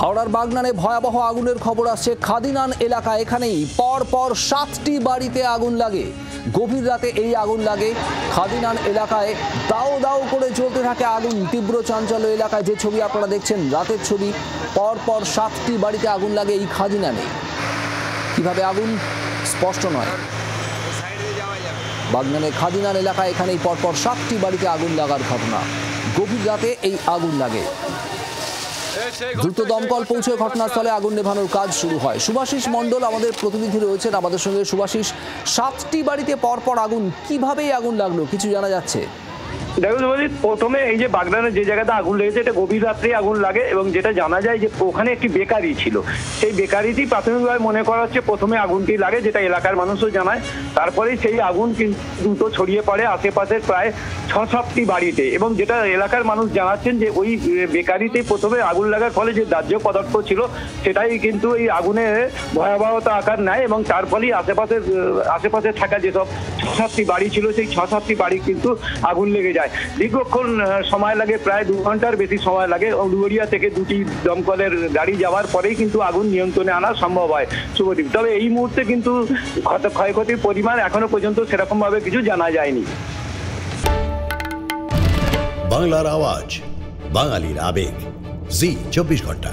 হাওড়ার বাগনানে ভয়াবহ আগুনের খবর আসছে খাদিনান এলাকা। এখানেই পর 7টি বাড়িতে আগুন লাগে। গভীর রাতে এই আগুন লাগে খাদিনান এলাকায়। দাও দাও করে জ্বলতে থাকে আগুন। তীব্র চাঞ্চল্য এলাকায়। যে ছবি আপনারা দেখছেন রাতের ছবি। পর 7টি বাড়িতে আগুন লাগে এই খাদিনানে। কিভাবে আগুন স্পষ্ট নয়। বাগনানে খাদিনান এলাকায় এখানেই পর 7টি বাড়িতে আগুন লাগার ঘটনা। গভীর রাতে এই আগুন লাগে। দ্রুত দমকল পৌঁছে ঘটনাস্থলে আগুন নেভানোর কাজ শুরু হয়। সুভাষিস মণ্ডল আমাদের প্রতিনিধি রয়েছেন আমাদের সঙ্গে। সুভাষিস, 7টি বাড়িতে পর আগুন, কিভাবে আগুন লাগলো কিছু জানা যাচ্ছে? দেখুন প্রথমে এই যে বাগনানের যে জায়গাতে আগুন লেগেছে এটা গভীর রাত্রে আগুন লাগে এবং যেটা জানা যায় যে ওখানে একটি বেকারি ছিল। সেই বেকারিতেই প্রাথমিকভাবে মনে করা হচ্ছে প্রথমে আগুনটি লাগে, যেটা এলাকার মানুষও জানায়। তারপরে সেই আগুন কিন্তু দ্রুত ছড়িয়ে পড়ে আশেপাশের প্রায় 6-7টি বাড়িতে, এবং যেটা এলাকার মানুষ জানাচ্ছেন যে ওই বেকারিতেই প্রথমে আগুন লাগার ফলে যে দাহ্য পদার্থ ছিল সেটাই কিন্তু এই আগুনের ভয়াবহতা আকার নেয়, এবং তার ফলেই আশেপাশে থাকা যেসব 6-7টি বাড়ি ছিল সেই 6-7টি বাড়ি কিন্তু আগুন লেগে যায়। দীর্ঘক্ষণ সময় লাগে, প্রায় 2 ঘন্টার বেশি সময় লাগে। উলুবেড়িয়া থেকে 2টি দমকলের গাড়ি যাওয়ার পরেই কিন্তু আগুন নিয়ন্ত্রণে আনা সম্ভব হয় শুভদীপ। তবে এই মুহূর্তে কিন্তু ক্ষয়ক্ষতির পরিমাণ এখনো পর্যন্ত সেরকম ভাবে কিছু জানা যায়নি। বাংলার আওয়াজ, বাঙালির আবেগ, জি 24 ঘন্টা।